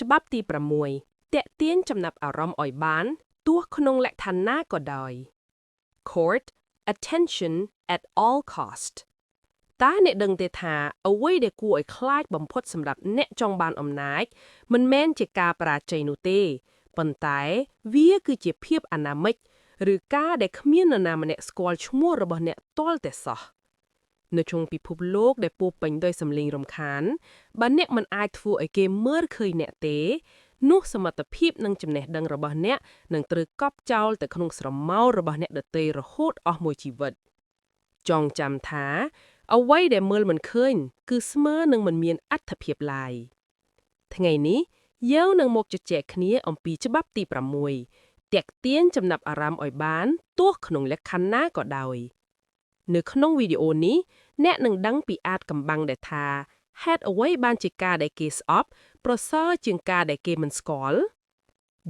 ច្បាប់ទី6តាក់ទាញចំណាប់អារម្មណ៍ឲ្យបានទោះក្នុងលក្ខខណ្ឌណាក៏ដោយ Court attention at all cost តើអ្នកដឹងទេថាអ្វីដែលគួរឲ្យខ្លាចបំផុតសម្រាប់អ្នកចង់បានអំណាចមិនមែនជាការបរាជ័យនោះទេប៉ុន្តែវាគឺជាភាពអនាមិកឬការដែលគ្មាននរណាម្នាក់ស្គាល់ឈ្មោះរបស់អ្នកទាល់តែសោះនៅក្នុងពិភពលោកដែលពោរពេញដោយសំឡេងរំខានបើអ្នកមិនអាចធ្វើឲ្យគេមើលឃើញអ្នកទេនោះសមត្ថភាពនិងចំណេះដឹងរបស់អ្នកនឹងត្រូវកប់ចោលទៅក្នុងស្រមោលរបស់អ្នកដទៃរហូតអស់មួយជីវិតចងចាំថាអ្វីដែលមើលមិនឃើញគឺស្មើនឹងមិនមានអត្ថភាពឡើយថ្ងៃនេះយើងនឹងមកជជែកគ្នាអំពីច្បាប់ទី6ទាក់ទាញចំណាប់អារម្មណ៍ឲ្យបានទោះក្នុងលក្ខខណ្ឌណាក៏ដោយនៅក្នុងវីដេអូនេះអ្នកនឹងដឹងពីអាចកំបាំងដែលថាហេតុអ្វីបានជាការដែលគេស្អប់ប្រសើរជាងការដែលគេមិនស្គាល់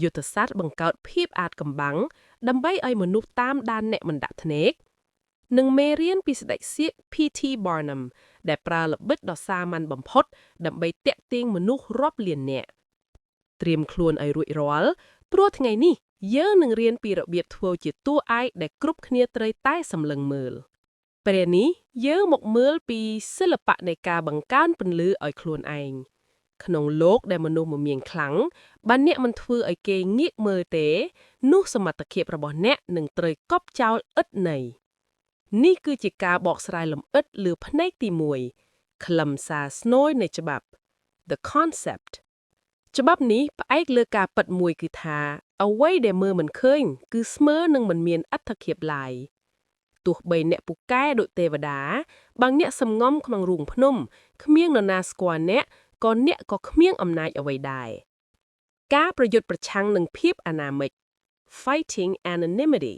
យុទ្ធសាស្ត្របង្កើតភាពអាចកំបាំងដើម្បីឲ្យមនុស្សតាមដានអ្នកមិនដាក់ធ្នេកនិងមេរៀនពីស្ដេចសៀក P.T. Barnum ដែលប្រើល្បិចដ៏សាមញ្ញបំផុតដើម្បីទាក់ទាញមនុស្សរាប់លាននាក់ត្រៀមខ្លួនឲ្យរួចរាល់ព្រោះថ្ងៃនេះយើងនឹងរៀនពីរបៀបធ្វើជាតួឯកដែលគ្រប់គ្នាត្រូវតែសម្លឹងមើលពេលនេះយើងមកមើលពីសិល្បៈនៃការបង្កើនពន្លឺឲ្យខ្លួនឯងក្នុងលោកដែលមនុស្សមមាញខ្លាំងបើអ្នកមិនធ្វើឲ្យគេងាកមើលទេនោះសមត្ថភាពរបស់អ្នកនឹងត្រូវកប់ចោលឥតន័យនេះគឺជាការបកស្រាយលម្អិតលើផ្នែកទី1ខ្លឹមសារស្នូលនៃច្បាប់ The concept ច្បាប់នេះផ្អែកលើការពិតមួយគឺថាអ្វីដែលមើលមិនឃើញគឺស្មើនឹងមិនមានអត្ថភាពឡើយទោះបីអ្នកពូកែដូចទេវតាបើអ្នកសំងំក្នុងរូងភ្នំគ្មាននរណាស្គាល់អ្នកក៏គ្មានអំណាចអ្វីដែរការប្រយុទ្ធប្រឆាំងនឹងភាពអនាមិក Fighting anonymity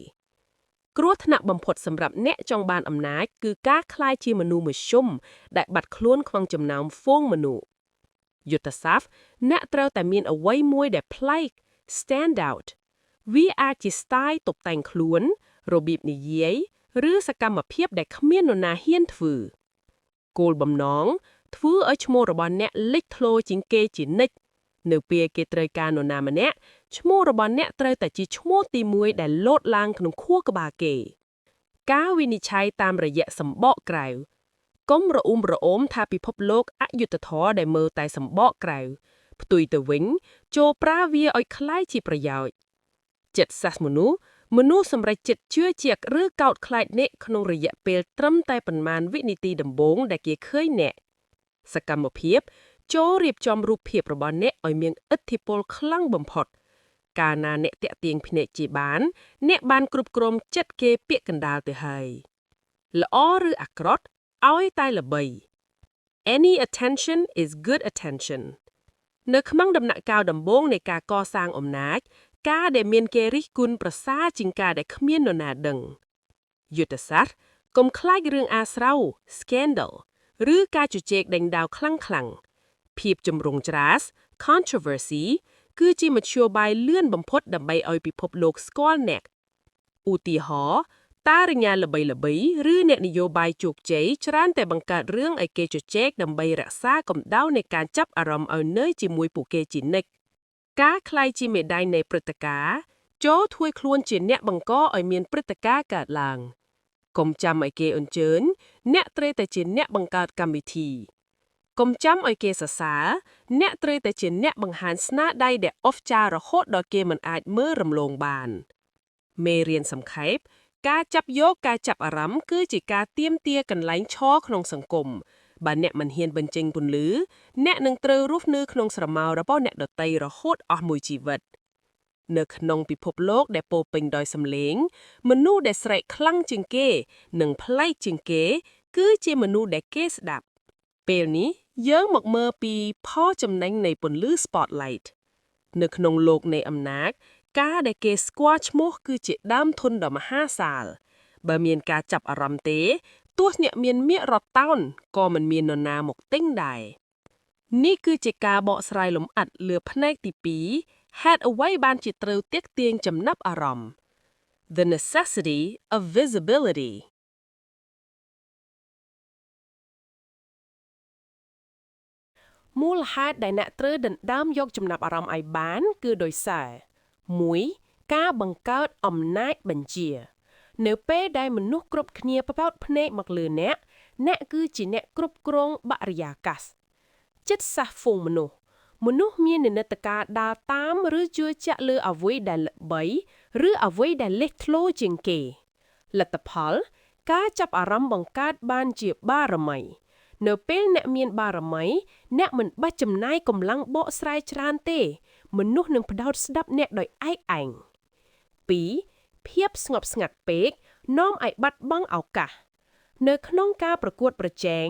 គ្រោះថ្នាក់បំផុតសម្រាប់អ្នកចង់បានអំណាចគឺការក្លាយជាមនុស្សមធ្យមដែលបាត់ខ្លួនក្នុងចំណោមហ្វូងមនុស្សយុទ្ធសាស្ត្រអ្នកត្រូវតែមានអ្វីមួយដែលប្លែក stand out វាអាចជា style តុបតែងខ្លួនរបៀបនិយាយឬសកម្មភាពដែលគ្មាននរណាហ៊ានធ្វើគោលបំណងធ្វើឲ្យឈ្មោះរបស់អ្នកលេចធ្លោជាងគេជានិច្ចនៅពេលគេត្រូវការនរណាម្នាក់ឈ្មោះរបស់អ្នកត្រូវតែជាឈ្មោះទី1ដែលលោតឡើងក្នុងខួរក្បាលគេការវិនិច្ឆ័យតាមរយៈសម្បកក្រៅកុំរអ៊ុំរអមថាពិភពលោកអយុត្តិធម៌ដែលមើលតែសម្បកក្រៅផ្ទុយទៅវិញចូលប្រើវាឲ្យคล้ายជាប្រយោជន៍ចិត្តសាស្ត្រមនុស្សសម្រេចចិត្តជឿជាក់ឬកោតខ្លាចអ្នកក្នុងរយៈពេលត្រឹមតែប៉ុន្មានវិនាទីដំបូងដែលគេឃើញអ្នកសកម្មភាពចូលរៀបចំរូបភាពរបស់អ្នកឲ្យមានឥទ្ធិពលខ្លាំងបំផុតកាលណាអ្នកតាក់ទាញភ្នែកជាបានអ្នកបានគ្រប់គ្រងចិត្តគេពាក្យកណ្ដាលទៅហើយល្អឬអាក្រក់ឲ្យតែល្បី Any attention is good attention នៅក្នុងដំណាក់កាលដំបូងនៃការកសាងអំណាចការដែលមានគេរិះគន់ប្រសើរជាងការដែលគ្មាននរណាដឹងយុទ្ធសាស្ត្រកុំខ្លាចរឿងអាស្រូវ scandal ឬការជជែកដេញដោលខ្លាំងភាពចម្រូងច្រាស controversy គឺជាមធ្យោបាយលឿនបំផុតដើម្បីឲ្យពិភពលោកស្គាល់អ្នកឧទាហរណ៍តារញ្ញាល្បីឬអ្នកនយោបាយជោគជ័យច្រើនតែបង្កើតរឿងឲ្យគេជជែកដើម្បីរក្សាកម្ដៅនៃការចាប់អារម្មណ៍ឲ្យនៅជាមួយពួកគេជានិច្ចការក្លាយជាមេដាយនៃព្រឹត្តិការណ៍ចូលធ្វើខ្លួនជាអ្នកបង្កឲ្យមានព្រឹត្តិការណ៍កើតឡើងកុំចាំឲ្យគេអញ្ជើញអ្នកត្រូវតែជាអ្នកបង្កើតកម្មវិធីកុំចាំឲ្យគេសរសើរអ្នកត្រូវតែជាអ្នកបង្ហាញស្នាដៃដែលអស្ចារ្យរហូតដល់គេមិនអាចមើលរំលងបានមេរៀនសង្ខេបការចាប់យកការចាប់អារម្មណ៍គឺជាការទាមទារកន្លែងឈរក្នុងសង្គមបើអ្នកមិនហ៊ានបញ្ចេញពន្លឺអ្នកនឹងត្រូវរស់នៅក្នុងស្រមោលរបស់អ្នកដទៃរហូតអស់មួយជីវិតនៅក្នុងពិភពលោកដែលពោរពេញដោយសំឡេងមនុស្សដែលស្រែកខ្លាំងជាងគេនិងប្លែកជាងគេគឺជាមនុស្សដែលគេស្ដាប់ពេលនេះយើងមកមើលពីផលចំណេញនៃពន្លឺ spotlight នៅក្នុងលោកនៃអំណាចការដែលគេស្គាល់ឈ្មោះគឺជាដើមទុនដ៏មហាសាលបើមានការចាប់អារម្មណ៍ទេទោះអ្នកមានមាក្ររត់តោនក៏មិនមាននរណាមកទិញដែរនេះគឺជាការបកស្រាយលម្អិតលើផ្នែកទី2ហេតុអ្វីបានជាត្រូវទាក់ទាញចំណាប់អារម្មណ៍ The necessity of visibility មូលហេតុដែលអ្នកត្រូវដណ្ដើមយកចំណាប់អារម្មណ៍ឲ្យបានគឺដោយសារ1ការបង្កើតអំណាចបញ្ជានៅពេលដែលមនុស្សគ្រប់គ្នាផ្ដោតភ្នែកមកលើអ្នកគឺជាអ្នកគ្រប់គ្រងបរិយាកាសចិត្តសាស្ត្រហ្វូងមនុស្សមាននិន្នាការដើរតាមឬជឿជាក់លើអ្វីដែលល្បីឬអ្វីដែលលេចធ្លោជាងគេលទ្ធផលការចាប់អារម្មណ៍បង្កើតបានជាបារមីនៅពេលអ្នកមានបារមីអ្នកមិនបាច់ចំណាយកម្លាំងបកស្រាយច្រើនទេមនុស្សនឹងផ្ដោតស្ដាប់អ្នកដោយឯកឯង2ភាពស្ងប់ស្ងាត់ពេកនាំឲ្យបាត់បង់ឱកាសនៅក្នុងការប្រកួតប្រជែង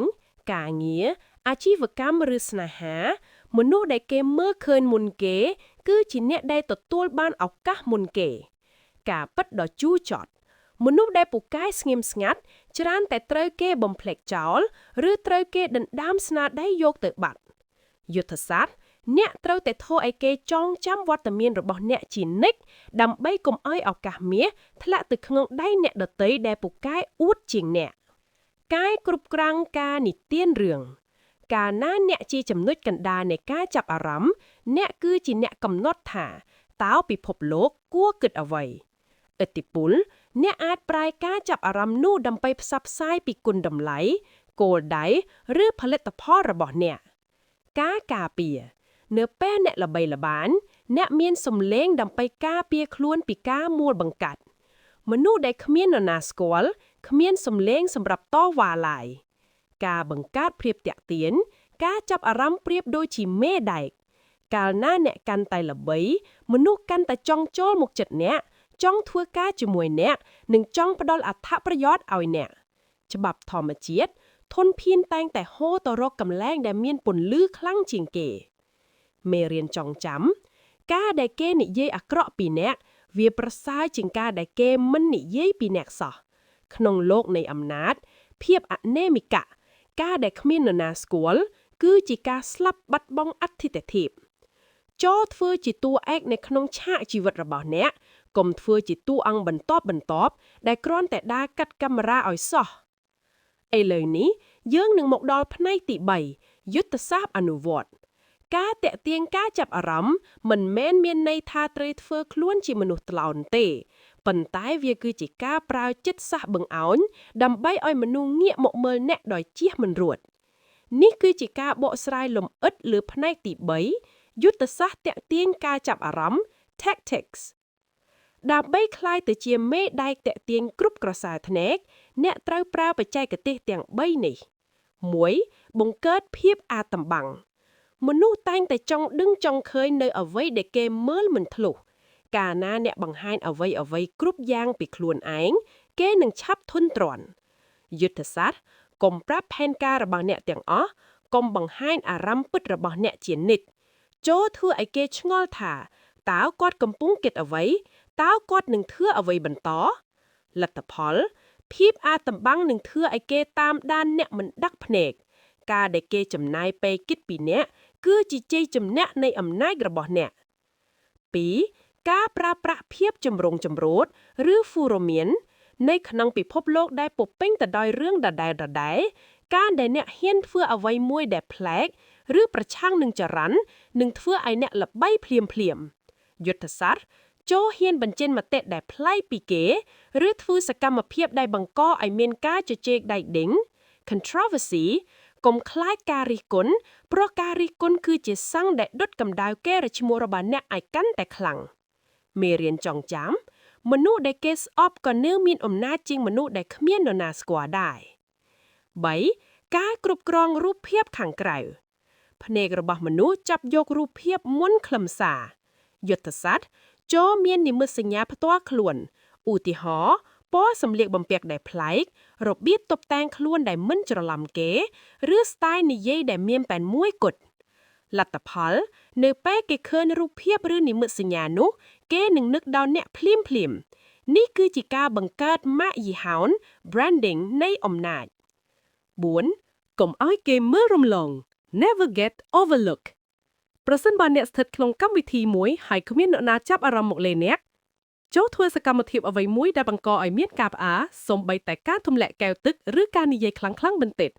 ការងារអាជីវកម្មឬស្នេហាមនុស្សដែលគេមើលឃើញមុនគេគឺជាអ្នកដែលទទួលបានឱកាសមុនគេការពិតដ៏ជូរចត់មនុស្សដែលពូកែស្ងៀមស្ងាត់ច្រើនតែត្រូវគេបំភ្លេចចោលឬត្រូវគេដណ្ដើមស្នាដៃយកទៅបាត់យុទ្ធសាស្ត្រអ្នកត្រូវតែធ្វើឲ្យគេចងចាំវត្តមានរបស់អ្នកជានិច្ចដើម្បីកុំឲ្យឱកាសមាសធ្លាក់ទៅក្នុងដៃអ្នកដទៃដែលពូកែអួតជាងអ្នកកាយគ្រប់គ្រងការនិទានរឿងកាលណាអ្នកជាចំណុចកណ្ដាលនៃការចាប់អារម្មណ៍អ្នកគឺជាអ្នកកំណត់ថាតើពិភពលោកគួរគិតអ្វីឥទ្ធិពលអ្នកអាចប្រែការចាប់អារម្មណ៍នោះដើម្បីផ្សព្វផ្សាយពីគុណតម្លៃគោលដៅឬផលិតផលរបស់អ្នកការការពារនៅពេលអ្នកល្បីល្បាញអ្នកមានសម្លេងដើម្បីការពារខ្លួនពីការមួលបង្កាត់មនុស្សដែលគ្មាននរណាស្គាល់គ្មានសម្លេងសម្រាប់តវ៉ាឡើយការបង្កើតភាពតាក់ទាញការចាប់អារម្មណ៍ប្រៀបដូចជាមេដែកកាលណាអ្នកកាន់តែល្បីមនុស្សកាន់តែចង់ចូលមកជិតអ្នកចង់ធ្វើការជាមួយអ្នកនិងចង់ផ្ដល់អត្ថប្រយោជន៍ឲ្យអ្នកច្បាប់ធម្មជាតិធនធានតែងតែហូរទៅរកកន្លែងដែលមានពន្លឺខ្លាំងជាងគេមេរៀនចងចាំការដែលគេនិយាយអាក្រក់ពីអ្នកវាប្រសើរជាងការដែលគេមិននិយាយពីអ្នកសោះក្នុងโลกនៃអំណាចភាពអនេមិកការដែលគ្មាននរណាស្គាល់គឺជាការស្លាប់បាត់បង់អត្ថិភាពចូលធ្វើជាតួឯកនៅក្នុងឆាកជីវិតរបស់អ្នកកុំធ្វើជាតួអង្គបន្ទាប់ដែលគ្រាន់តែដើរកាត់កាមេរ៉ាឲ្យសោះឥឡូវនេះយើងនឹងមកដល់ផ្នែកទី3យុទ្ធសាស្ត្រអនុវត្តការតាក់ទាញការចាប់អារម្មណ៍មិនមែនមានន័យថាត្រូវធ្វើខ្លួនជាមនុស្សថ្លោនទេប៉ុន្តែវាគឺជាការប្រើចិត្តសាស្ត្របង្អោញដើម្បីឲ្យមនុស្សងាកមកមើលអ្នកដោយជៀសមិនរួចនេះគឺជាការបកស្រាយលម្អិតលើផ្នែកទី3យុទ្ធសាស្ត្រតាក់ទាញការចាប់អារម្មណ៍ tactics ដើម្បីក្លាយទៅជាមេដែកតាក់ទាញគ្រប់ក្រសែភ្នែកអ្នកត្រូវប្រើបច្ចេកទេសទាំង3នេះ1បង្កើតភាពអាថ៌កំបាំងមនុស្សតែងតែចង់ដឹងចង់ឃើញនៅអ្វីដែលគេមើលមិនធ្លុះកាលណាអ្នកបង្ហាញអ្វីគ្រប់យ៉ាងពីខ្លួនឯងគេនឹងឆាប់ធុញទ្រាន់យុទ្ធសាស្ត្រកុំប្រាប់ផែនការរបស់អ្នកទាំងអស់កុំបង្ហាញអារម្មណ៍ពិតរបស់អ្នកជានិច្ចចូលធ្វើឲ្យគេឆ្ងល់ថាតើគាត់កំពុងគិតអ្វីតើគាត់នឹងធ្វើអ្វីបន្តលទ្ធផលភាពអាថ៌កំបាំងនឹងធ្វើឲ្យគេតាមដានអ្នកមិនដាក់ភ្នែកការដែលគេចំណាយពេលគិតពីអ្នកគឺជាជ័យជំនះនៃអំណាចរបស់អ្នក2ការប្រើប្រាស់ភាពចម្រូងចម្រួតឬហ្វូរ៉ូមៀននៅក្នុងពិភពលោកដែលពោពេញទៅដោយរឿងដដែលការដែលអ្នកហ៊ានធ្វើអ្វីមួយដែលប្លែកឬប្រឆាំងនឹងចរន្តនឹងធ្វើឲ្យអ្នកល្បីភ្លាមយុទ្ធសាស្ត្រចូលហ៊ានបញ្ចេញមតិដែលប្លែកពីគេឬធ្វើសកម្មភាពដែលបង្កឲ្យមានការជជែកដែកដេញ controversy កុំខ្លាចការរិះគន់ព្រោះការរិះគន់គឺជាសាំងដែលដុតកម្ដៅកេរ្តិ៍ឈ្មោះរបស់អ្នកឲ្យកាន់តែខ្លាំងមេរៀនចងចាំមនុស្សដែលគេស្អប់ក៏នៅមានអំណាចជាងមនុស្សដែលគ្មាននរណាស្គាល់ដែរ3ការគ្រប់គ្រងរូបភាពខាងក្រៅភ្នែករបស់មនុស្សចាប់យករូបភាពមុនខ្លឹមសារយុទ្ធសាស្ត្រចូលមាននិមិត្តសញ្ញាផ្ទាល់ខ្លួនឧទាហរណ៍ពណ៌សម្លៀកបំពាក់ដែលប្លែករបៀបតុបតែងខ្លួនដែលមិនច្រឡំគេឬស្ទាយនិយាយដែលមានប៉ែនមួយគត់លទ្ធផលនៅពេលគេឃើញរូបភាពឬនិមិត្តសញ្ញានោះគេនឹងនឹកដល់អ្នកភ្លាមនេះគឺជាការបង្កើតម៉ាកយីហោន branding នៃអំណាច4កុំឲ្យគេមើលរំលង never get overlooked ប្រសិនបើអ្នកស្ថិតក្នុងកម្មវិធីមួយហើយគ្មានអ្នកណាចាប់អារម្មណ៍មកលេអ្នកចូលធ្វើសកម្មភាពអ្វីមួយដែលបង្កឲ្យមានការផ្អាសូម្បីតែការទម្លាក់កែវទឹកឬការនិយាយខ្លាំងបន្តិច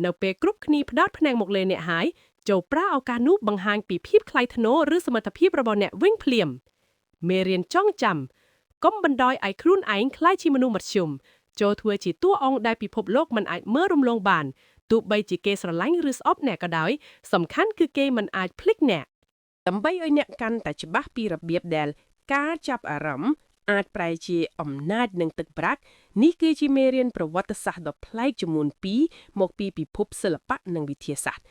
នៅពេលគ្រប់គ្នាផ្ដោតភ្នែកមកលេអ្នកហើយ ចូលប្រើឱកាសនោះបង្ហាញពីភាពថ្លៃថ្នូរឬសមត្ថភាពរបស់អ្នកវិញភ្លាមមេរៀនចងចាំកុំបណ្ដោយឲ្យខ្លួនឯងខ្លាចជាមនុស្សមធ្យមចូលធ្វើជាតួអង្គដែលពិភពលោកមិនអាចមើលរំលងបានទោះបីជាគេស្រឡាញ់ឬស្អប់អ្នកក៏ដោយសំខាន់គឺគេមិនអាចភ្លេចអ្នកដើម្បីឲ្យអ្នកកាន់តែច្បាស់ពីរបៀបដែលការចាប់អារម្មណ៍អាចប្រែជាអំណាចនិងទឹកប្រាក់នេះគឺជាមេរៀនប្រវត្តិសាស្ត្រដ៏ប្លែកចំនួន2មកពីពិភពសិល្បៈនិងវិទ្យាសាស្ត្រ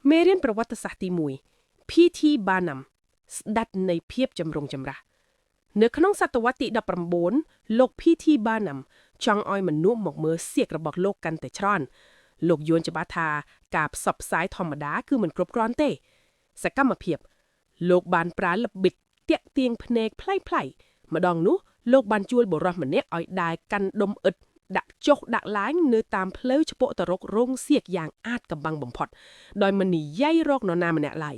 មេរៀនប្រវត្តិសាស្ត្រទី1 P.T. Barnum ស្ដេចនៃភាពចម្រុងចម្រាស់នៅក្នុងសតវត្សទី19លោក P.T. Barnum ចង់ឲ្យមនុស្សមកមើលសៀករបស់លោកកាន់តែច្រើនលោកយល់ច្បាស់ថាការផ្សព្វផ្សាយធម្មតាគឺមិនគ្រប់គ្រាន់ទេសកម្មភាពលោកបានប្រើល្បិចតាក់ទាញភ្នែកប្លែកម្ដងនោះលោកបានជួលបុរសម្នាក់ឲ្យដើរកាន់ដុំឥដ្ឋដាក់ចុះដាក់ឡើងនៅតាមផ្លូវឆ្ពោះទៅរករោងសៀកយ៉ាងអាតកំបាំងបំផុតដោយមិននិយាយរកនរណាម្នាក់ឡើយ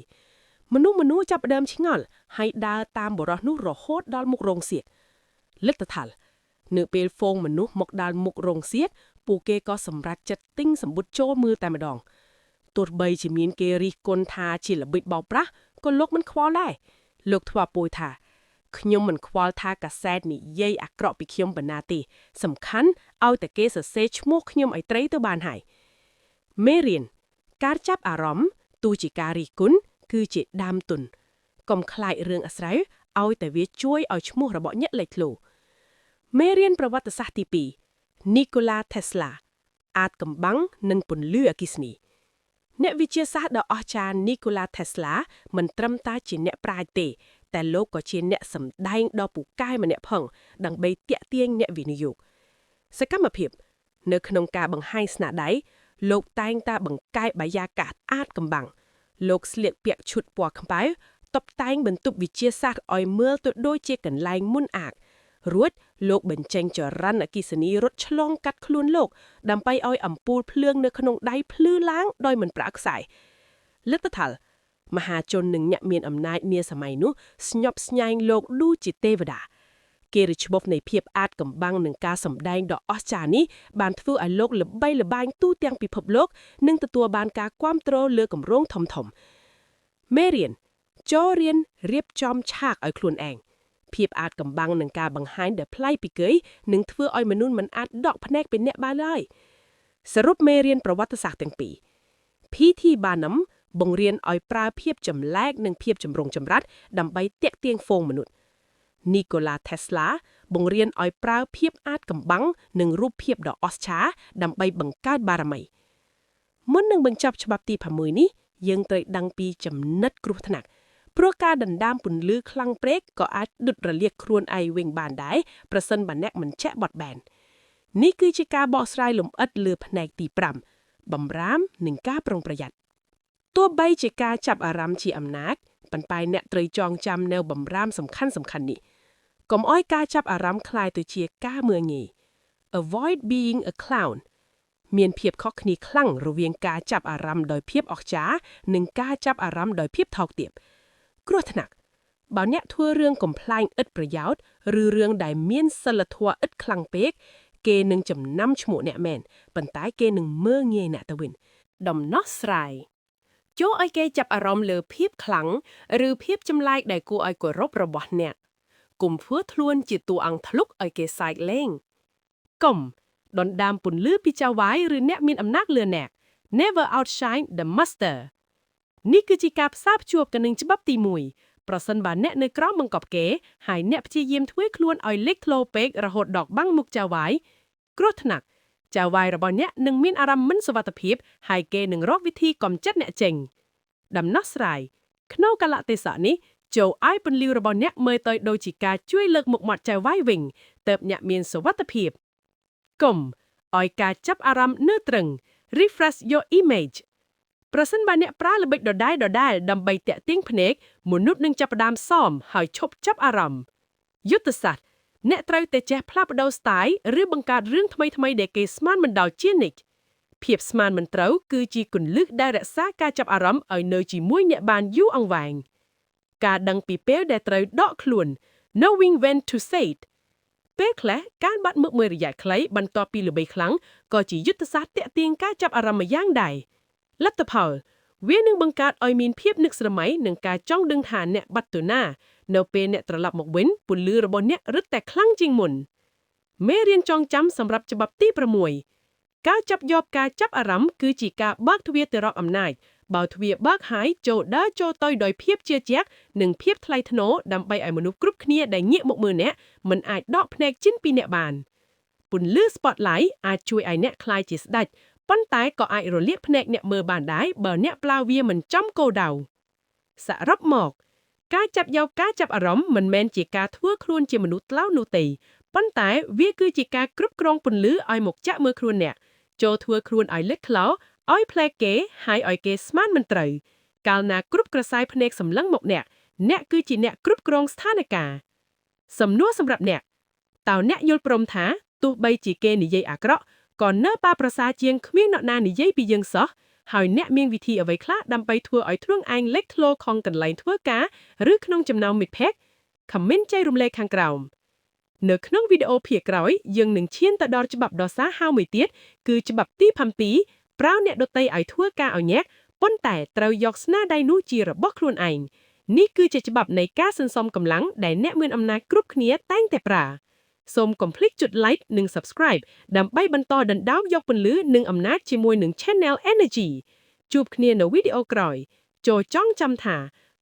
មនុស្សចាប់ផ្ដើមឆ្ងល់ហើយដើរតាមបុរសនោះរហូតដល់មុខរោងសៀកលទ្ធផលនៅពេលហ្វូងមនុស្សមកដល់មុខរោងសៀកពួកគេក៏សម្រេចចិត្តទិញសម្បុត្រចូលមើលតែម្ដងទោះបីជាមានគេរិះគន់ថាជាល្បិចបោកប្រាស់ក៏លោកមិនខ្វល់ដែរលោកធ្លាប់ពោលថាខ្ញុំមិនខ្វល់ថាកាសែតនិយាយអាក្រក់ពីខ្ញុំប៉ុណ្ណាទេសំខាន់ឲ្យតែគេសរសេរឈ្មោះខ្ញុំឲ្យត្រីទៅបានហើយមេរៀនការចាប់អារម្មណ៍ទោះជាការរិះគន់គឺជាដើមទុនកុំខ្លាចរឿងអាស្រ័យឲ្យតែវាជួយឲ្យឈ្មោះរបស់អ្នកលេចធ្លោមេរៀនប្រវត្តិសាស្ត្រទី2 Nikola Tesla អាចកំបាំងនិងពន្លឺអគ្គិសនីអ្នកវិទ្យាសាស្ត្រដ៏អស្ចារ្យ Nikola Tesla មិនត្រឹមតែជាអ្នកប្រាជ្ញទេតែលោកក៏ជាអ្នកសម្ដែងដ៏ពូកែម្នាក់ផងដើម្បីទាក់ទាញអ្នកវិនិយោគសកម្មភាពនៅក្នុងការបង្ហាញស្នាដៃលោកតែងតែបង្កែបបរិយាកាសអាចកំបាំងលោកស្លៀកពាក់ឈុតពណ៌ខ្មៅតុបតែងបន្ទប់វិទ្យាសាស្ត្រឲ្យមើលទៅដូចជាកន្លែងមុនអាករួចលោកបញ្ចេញចរន្តអគ្គិសនីរត់ឆ្លងកាត់ខ្លួនលោកដើម្បីឲ្យអំពូលភ្លើងនៅក្នុងដៃភ្លឺឡើងដោយមិនប្រាក់ខ្សែលទ្ធផលមហាជននិងអ្នកមានអំណាចនាសម័យនោះស្ញប់ស្ញែងលោកដូចជាទេវតាគេរិះឈ្មោះនៃភាពអាចកំបាំងនឹងការសម្ដែងដ៏អស្ចារ្យនេះបានធ្វើឲ្យលោកល្បីល្បាញទូទាំងពិភពលោកនិងទទួលបានការគាំទ្រលើគម្រោងធំៗមេរៀនចូលរៀនរៀបចំឆាកឲ្យខ្លួនឯងភាពអាចកំបាំងនឹងការបង្ហាញដែលប្លែកពីគេនឹងធ្វើឲ្យមនុស្សមិនអាចដកភ្នែកពីអ្នកបានឡើយសរុបមេរៀនប្រវត្តិសាស្ត្រទាំងពីរ P.T. Barnum បង្រៀនឲ្យប្រើភាពចម្លែកនិងភាពចម្រុងចម្រាស់ដើម្បីទាក់ទាញហ្វូងមនុស្ស Nikola Tesla បង្រៀនឲ្យប្រើភាពអាចកំបាំងនិងរូបភាពដ៏អស្ចារ្យដើម្បីបង្កើតបារមីមុននឹងបញ្ចប់ច្បាប់ទី6នេះយើងត្រូវដឹងពីចំណុចគ្រោះថ្នាក់ព្រោះការដណ្ដើមពន្លឺខ្លាំងពេកក៏អាចដុតរលាកខ្លួនឯងវិញបានដែរប្រសិនបើអ្នកមិនចេះបត់បែននេះគឺជាការបកស្រាយលម្អិតលើផ្នែកទី5បម្រាមនិងការប្រុងប្រយ័ត្នទោះបីជាការចាប់អារម្មណ៍ជាអំណាចប៉ុន្តែអ្នកត្រូវចងចាំនៅបម្រាមសំខាន់នេះកុំឲ្យការចាប់អារម្មណ៍คล้ายទៅជាការមើលងាយ Avoid being a clown មានភាពខុសគ្នាខ្លាំងរវាងការចាប់អារម្មណ៍ដោយភាពអស្ចារ្យនិងការចាប់អារម្មណ៍ដោយភាពថោកទាបគ្រោះថ្នាក់បើអ្នកធ្វើរឿងកំប្លែងឥតប្រយោជន៍ឬរឿងដែលមានសិលធម៌ឥតខ្លាំងពេកគេនឹងចំណាំឈ្មោះអ្នកមែនប៉ុន្តែគេនឹងមើលងាយអ្នកទៅវិញដំណោះស្រាយចូលឲ្យគេចាប់អារម្មណ៍លើភាពខ្លាំងឬភាពចម្លែកដែលគួរឲ្យគោរពរបស់អ្នកកុំធ្វើខ្លួនជាតួអង្គធ្លុកឲ្យគេសើចលេងកុំដណ្ដើមពន្លឺពីចៅហ្វាយឬអ្នកមានអំណាចលើអ្នក Never outshine the master នេះគឺជាការផ្សារភ្ជាប់ទៅនឹងច្បាប់ទី1ប្រសិនបើអ្នកនៅក្រោមបង្គាប់គេហើយអ្នកព្យាយាមធ្វើខ្លួនឲ្យលេចធ្លោពេករហូតដកបាំងមុខចៅហ្វាយគ្រោះថ្នាក់ចៅហ្វាយរបស់អ្នកនឹងមានអារម្មណ៍មិនសុវត្ថិភាពហើយគេនឹងរកវិធីកំចាត់អ្នកចេញដំណោះស្រាយក្នុងកាលៈទេសៈនេះចូលឲ្យពន្លឺរបស់អ្នកមើលទៅដូចជាការជួយលើកមុខមាត់ចៅហ្វាយវិញទើបអ្នកមានសុវត្ថិភាពកុំឲ្យការចាប់អារម្មណ៍នៅត្រឹង refresh your image ប្រសិនបើអ្នកប្រើល្បិចដដែលដើម្បីទាក់ទាញភ្នែកមនុស្សនឹងចាប់ផ្ដើមសមហើយឈប់ចាប់អារម្មណ៍យុទ្ធសាស្ត្រអ្នកត្រូវតែចេះផ្លាស់ប្ដូរ style ឬបង្កើតរឿងថ្មីៗដែលគេស្មានមិនដល់ជានិច្ចភាពស្មានមិនត្រូវគឺជាគន្លឹះដែលរក្សាការចាប់អារម្មណ៍ឲ្យនៅជាមួយអ្នកបានយូរអង្វែងការដឹងពីពេលដែលត្រូវដកខ្លួន knowing when to say it ពេលខ្លះការបាត់មុខមួយរយៈខ្លីបន្ទាប់ពីល្បីខ្លាំងក៏ជាយុទ្ធសាស្ត្រទាក់ទាញការចាប់អារម្មណ៍ម្យ៉ាងដែរលទ្ធផល វានឹងបង្កើតឲ្យមានភាពនឹកស្រមៃនិងការចង់ដឹងថាអ្នកបាត់ទៅណានៅពេលអ្នកត្រឡប់មកវិញពន្លឺរបស់អ្នករឹតតែខ្លាំងជាងមុនមេរៀនចងចាំសម្រាប់ច្បាប់ទី6ការចាប់យកការចាប់អារម្មណ៍គឺជាការបើកទ្វារទៅរកអំណាចបើទ្វារបើកហើយចូលដើរចូលទៅដោយភាពជឿជាក់និងភាពថ្លៃថ្នូរដើម្បីឲ្យមនុស្សគ្រប់គ្នាដែលងាកមកមើលអ្នកមិនអាចដកភ្នែកចេញពីអ្នកបានពន្លឺ spotlight អាចជួយឲ្យអ្នកក្លាយជាស្ដេចប៉ុន្តែក៏អាចរលាកភ្នែកអ្នកមើលបានដែរបើអ្នកផ្លាវវាមិនចំគោលដៅសរុបមកការចាប់យកការចាប់អារម្មណ៍មិនមែនជាការធ្វើខ្លួនជាមនុស្សថ្លោនោះទេប៉ុន្តែវាគឺជាការគ្រប់គ្រងពន្លឺឲ្យមកចាក់មើលខ្លួនអ្នកចូលធ្វើខ្លួនឲ្យលេចធ្លោឲ្យប្លែកគេហើយឲ្យគេស្មានមិនត្រូវកាលណាគ្រប់ក្រសែភ្នែកសម្លឹងមកអ្នកគឺជាអ្នកគ្រប់គ្រងស្ថានភាពសំណួរសម្រាប់អ្នកតើអ្នកយល់ព្រមថាទោះបីជាគេនិយាយអាក្រក់ក៏នៅប៉ាប្រសាជាងគ្មានអ្នកណានិយាយពីយើងសោះហើយអ្នកមានវិធីអ្វីខ្លះដើម្បីធ្វើឲ្យខ្លួនឯងលេចធ្លោខំកន្លែងធ្វើការឬក្នុងចំណោមមិត្តភក្តិ comment ចែករំលែកខាងក្រោមនៅក្នុងវីដេអូភាគក្រោយយើងនឹងឈានទៅដល់ច្បាប់ដ៏សាហាវមួយទៀតគឺច្បាប់ទី7ប្រៅអ្នកដទៃឲ្យធ្វើការឲ្យញាក់ប៉ុន្តែត្រូវយកស្នាដៃនោះជារបស់ខ្លួនឯងនេះគឺជាច្បាប់នៃការសន្សំកម្លាំងដែលអ្នកមានអំណាចគ្រប់គ្នាតែងតែប្រើសូមកុំភ្លេចចុច like និង subscribe ដើម្បីបន្តដណ្ដើមយកពន្លឺនិងអំណាចជាមួយនឹង Channel Energy ជួបគ្នានៅវីដេអូក្រោយចូលចងចាំថា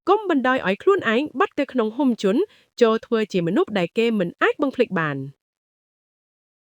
កុំបណ្ដោយឲ្យខ្លួនឯងបាត់ទៅក្នុងហុំជន់ចូលធ្វើជាមនុស្សដែលគេមិនអាចបំភ្លេចបាន